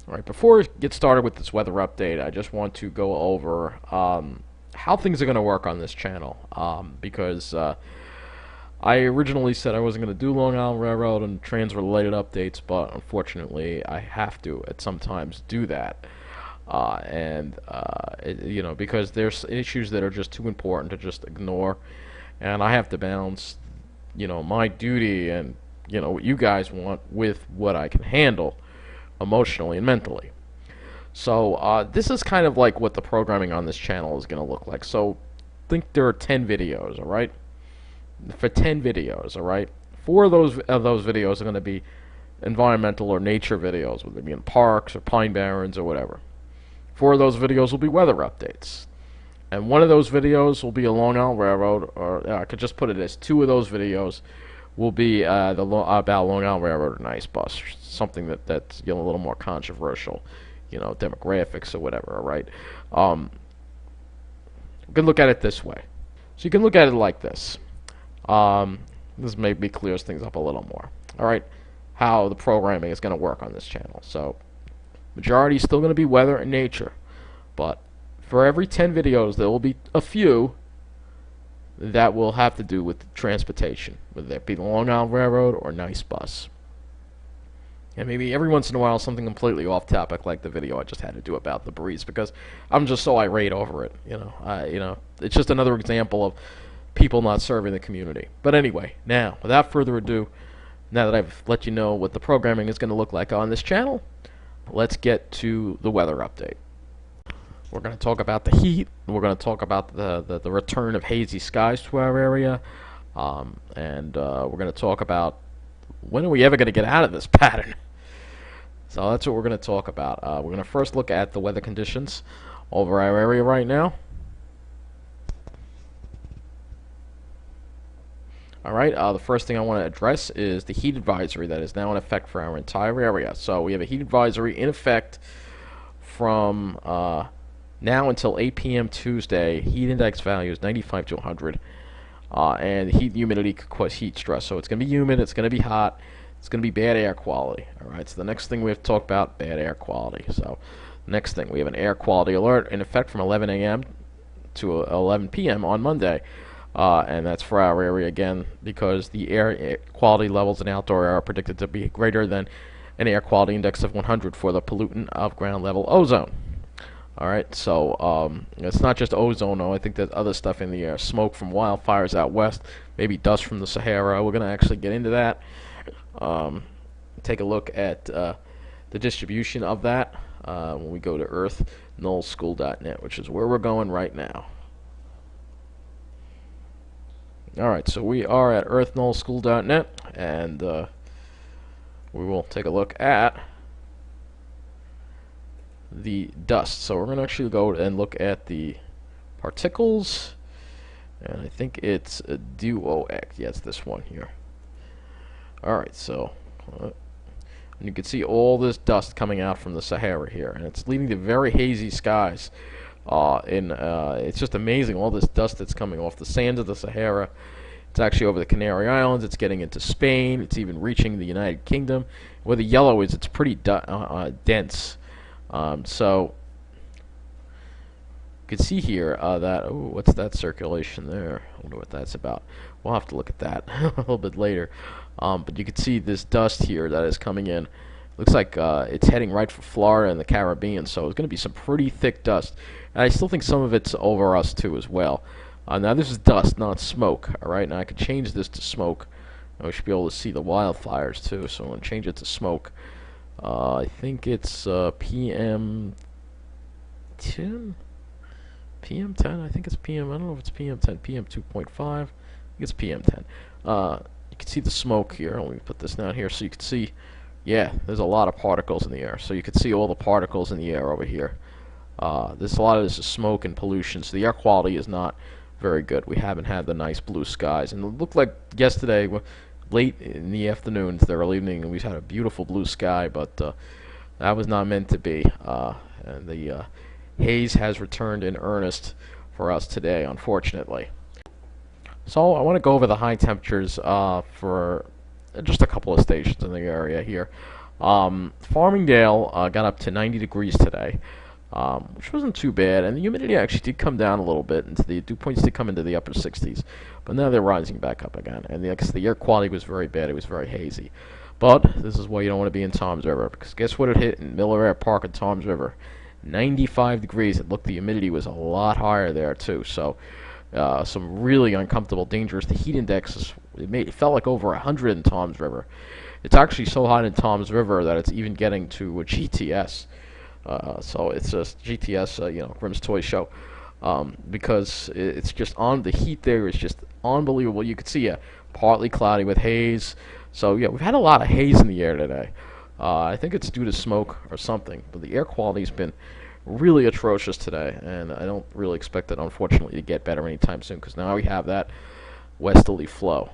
All right, before we get started with this weather update, I just want to go over how things are going to work on this channel because I originally said I wasn't going to do Long Island Railroad and trans-related updates, but unfortunately I have to at sometimes do that. Because there's issues that are just too important to just ignore, and I have to balance, my duty and, what you guys want with what I can handle emotionally and mentally. So this is kind of like what the programming on this channel is going to look like. So think there are 10 videos, all right? For 10 videos, all right? 4 of those videos are going to be environmental or nature videos, whether they be in parks or pine barrens or whatever. 4 of those videos will be weather updates. And one of those videos will be a Long Island Railroad, or I could just put it as 2 of those videos will be about Long Island Railroad and Ice Bus, something that's a little more controversial, demographics or whatever. All right, you can look at it this way. So you can look at it like this. This maybe clears things up a little more. All right, how the programming is going to work on this channel. So majority is still going to be weather and nature, but for every 10 videos there will be a few that will have to do with transportation, whether that be the Long Island Railroad or Nice Bus. And maybe every once in a while something completely off topic, like the video I just had to do about the breeze, because I'm just so irate over it. It's just another example of people not serving the community. But anyway, now, without further ado, now that I've let you know what the programming is going to look like on this channel, let's get to the weather update. We're going to talk about the heat. We're going to talk about the return of hazy skies to our area. And we're going to talk about when are we ever going to get out of this pattern. So that's what we're going to talk about. We're going to first look at the weather conditions over our area right now. Alright, the first thing I want to address is the heat advisory that is now in effect for our entire area. So we have a heat advisory in effect from now until 8 p.m. Tuesday. Heat index value is 95 to 100. And heat and humidity could cause heat stress. So it's going to be humid, it's going to be hot, it's going to be bad air quality. Alright, so the next thing we have to talk about, bad air quality. So next thing, we have an air quality alert in effect from 11 a.m. to 11 p.m. on Monday. And that's for our area again, because the air quality levels in outdoor air are predicted to be greater than an air quality index of 100 for the pollutant of ground level ozone. Alright, so it's not just ozone, though. I think there's other stuff in the air. Smoke from wildfires out west, maybe dust from the Sahara. We're going to actually get into that. Take a look at the distribution of that when we go to earth-nullschool.net, which is where we're going right now. Alright, so we are at earth-nullschool.net, and we will take a look at the dust. So we're going to actually go and look at the particles, and I think it's a DOX. Yeah, it's this one here. Alright, so you can see all this dust coming out from the Sahara here, and it's leading to very hazy skies. It's just amazing, all this dust that's coming off the sands of the Sahara. It's actually over the Canary Islands, it's getting into Spain, it's even reaching the United Kingdom. Where the yellow is, it's pretty dense. So you can see here that, oh, what's that circulation there? I wonder what that's about. We'll have to look at that a little bit later. But you can see this dust here that is coming in. Looks like it's heading right for Florida and the Caribbean, so it's going to be some pretty thick dust. And I still think some of it's over us too as well. Now this is dust, not smoke. Alright, now I could change this to smoke. And we should be able to see the wildfires too, so I'm going to change it to smoke. I think it's PM 10? PM 10? I think it's PM. I don't know if it's PM 10, PM 2.5. I think it's PM 10. You can see the smoke here. Let me put this down here so you can see. Yeah, there's a lot of particles in the air. So you can see all the particles in the air over here. A lot of this is smoke and pollution, so the air quality is not very good. We haven't had the nice blue skies. And it looked like yesterday, late in the afternoon to the early evening, we had a beautiful blue sky, but that was not meant to be. And the haze has returned in earnest for us today, unfortunately. So I want to go over the high temperatures for just a couple of stations in the area here. Farmingdale got up to 90 degrees today, which wasn't too bad, and the humidity actually did come down a little bit. Into the dew points did come into the upper 60s, but now they're rising back up again. And the air quality was very bad; it was very hazy. But this is why you don't want to be in Toms River, because guess what it hit in Miller Air Park in Toms River? 95 degrees. It looked the humidity was a lot higher there too. So some really uncomfortable, dangerous. The heat index it felt like over 100 in Toms River. It's actually so hot in Toms River that it's even getting to a GTS. So it's a GTS, Grimm's Toy Show, because it's just on the heat there is just unbelievable. You could see partly cloudy with haze. So yeah, we've had a lot of haze in the air today. I think it's due to smoke or something, but the air quality's been really atrocious today, and I don't really expect it, unfortunately, to get better anytime soon, because now we have that westerly flow.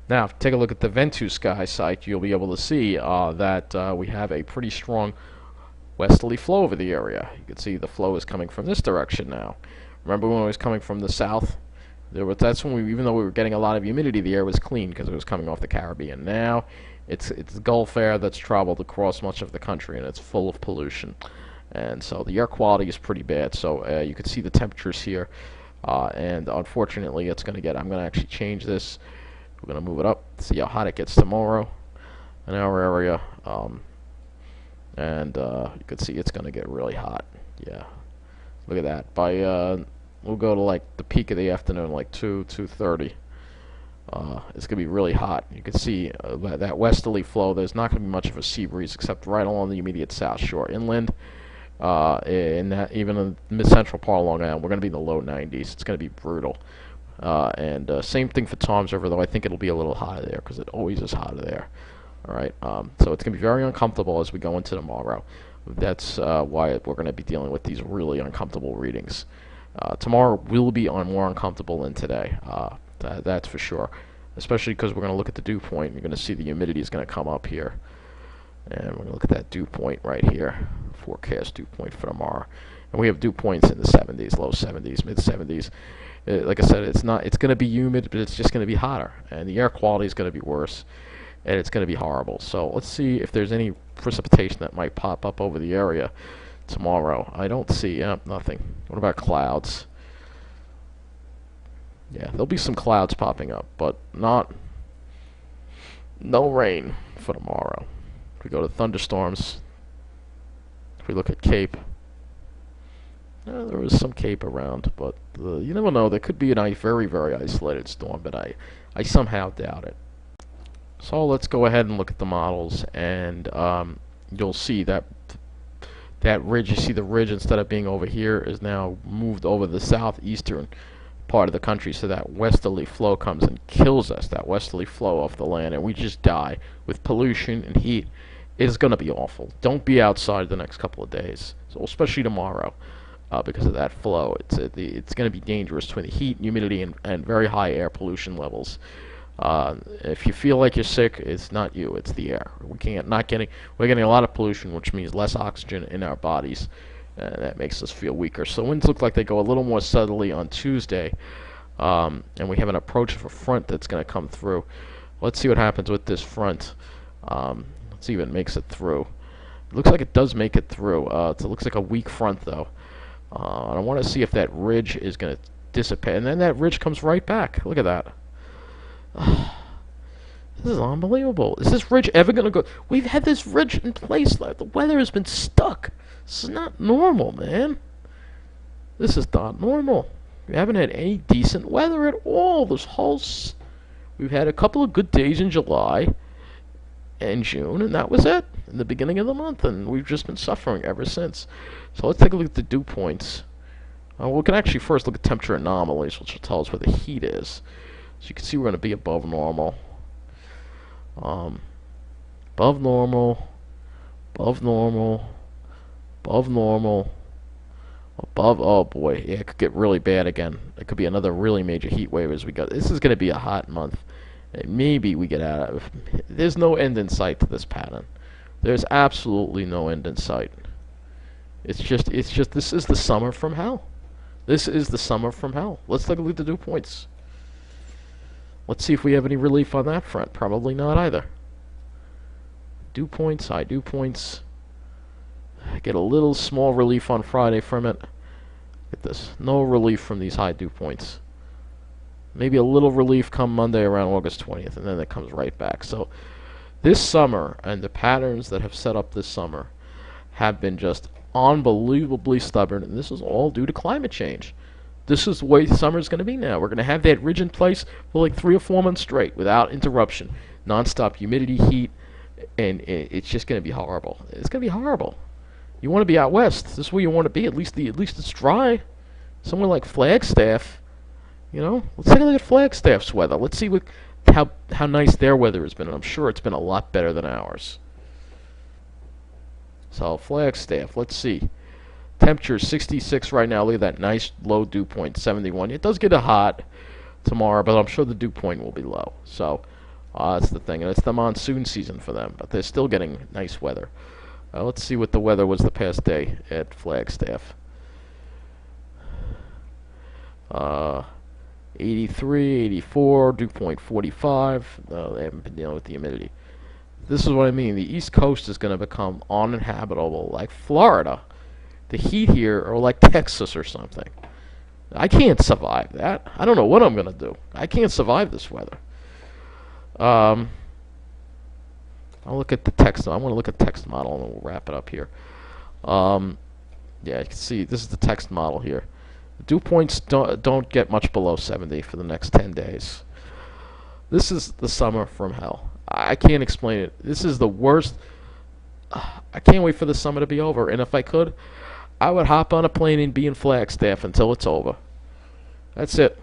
Now, if you take a look at the Ventus sky site, you'll be able to see that we have a pretty strong westerly flow over the area. You can see the flow is coming from this direction now. Remember when it was coming from the south? That's when even though we were getting a lot of humidity, the air was clean because it was coming off the Caribbean. Now, it's Gulf air that's traveled across much of the country, and it's full of pollution. And so the air quality is pretty bad. So you can see the temperatures here, and unfortunately, I'm going to actually change this. We're going to move it up, see how hot it gets tomorrow in our area. And you can see it's going to get really hot. Yeah, look at that. We'll go to like the peak of the afternoon, like 2:30. It's going to be really hot. You can see that westerly flow. There's not going to be much of a sea breeze except right along the immediate south shore. Inland, even in the mid-central part of Long Island, we're going to be in the low 90s. It's going to be brutal. And same thing for Toms River, though I think it'll be a little hotter there because it always is hotter there. All right, so it's going to be very uncomfortable as we go into tomorrow. That's why we're going to be dealing with these really uncomfortable readings. Tomorrow will be more uncomfortable than today. That's for sure, especially because we're going to look at the dew point. You're going to see the humidity is going to come up here. And we're going to look at that dew point right here, forecast dew point for tomorrow. And we have dew points in the 70s, low 70s, mid 70s. Like I said, it's going to be humid, but it's just going to be hotter. And the air quality is going to be worse, and it's going to be horrible. So let's see if there's any precipitation that might pop up over the area tomorrow. I don't see nothing. What about clouds? Yeah, there'll be some clouds popping up, but no rain for tomorrow. If we go to thunderstorms, if we look at Cape, there is some Cape around, but you never know. There could be a very, very isolated storm, but I somehow doubt it. So let's go ahead and look at the models, and you'll see that ridge. You see the ridge, instead of being over here, is now moved over the southeastern part of the country, so that westerly flow comes and kills us, that westerly flow off the land, and we just die with pollution and heat. It's going to be awful. Don't be outside the next couple of days, so especially tomorrow, because of that flow. It's going to be dangerous between the heat, humidity, and very high air pollution levels. If you feel like you're sick, it's not you, it's the air. We're getting a lot of pollution, which means less oxygen in our bodies, and that makes us feel weaker. So winds look like they go a little more southerly on Tuesday, and we have an approach of a front that's going to come through. Let's see what happens with this front. Let's see if it makes it through. It looks like it does make it through. It looks like a weak front, though. And I want to see if that ridge is going to dissipate, and then that ridge comes right back. Look at that. This is unbelievable. Is this ridge ever going to go? We've had this ridge in place. The weather has been stuck. This is not normal, man. This is not normal. We haven't had any decent weather at all. We've had a couple of good days in July and June, and that was it in the beginning of the month, and we've just been suffering ever since. So let's take a look at the dew points. We can actually first look at temperature anomalies, which will tell us where the heat is. So you can see we're going to be above normal. Above normal. Above normal. Above normal. Above, oh boy, yeah, it could get really bad again. It could be another really major heat wave as we go. This is going to be a hot month. And maybe we get out of it. There's no end in sight to this pattern. There's absolutely no end in sight. It's just, this is the summer from hell. This is the summer from hell. Let's take a look at the dew points. Let's see if we have any relief on that front. Probably not either. dew points, high dew points. Get a little small relief on Friday from it. Get this, no relief from these high dew points. Maybe a little relief come Monday around August 20th, and then it comes right back. So this summer, and the patterns that have set up this summer, have been just unbelievably stubborn, and this is all due to climate change. This is the way summer's going to be now. We're going to have that ridge in place for like 3 or 4 months straight without interruption. Non-stop humidity, heat, and it's just going to be horrible. It's going to be horrible. You want to be out west. This is where you want to be. At least it's dry. Somewhere like Flagstaff, you know. Let's take a look at Flagstaff's weather. Let's see how nice their weather has been. And I'm sure it's been a lot better than ours. So Flagstaff, let's see. Temperature 66 right now. Look at that nice low dew point, 71. It does get hot tomorrow, but I'm sure the dew point will be low. So that's the thing, and it's the monsoon season for them, but they're still getting nice weather. Let's see what the weather was the past day at Flagstaff. 83, 84, dew point 45. They haven't been dealing with the humidity. This is what I mean. The East Coast is going to become uninhabitable, like Florida. The heat here, or like Texas or something. I can't survive that. I don't know what I'm going to do. I can't survive this weather. I'll look at the text. I want to look at the text model, and we'll wrap it up here. Yeah, you can see this is the text model here. Dew points don't get much below 70 for the next 10 days. This is the summer from hell. I can't explain it. This is the worst. I can't wait for the summer to be over. And if I could, I would hop on a plane and be in Flagstaff until it's over. That's it.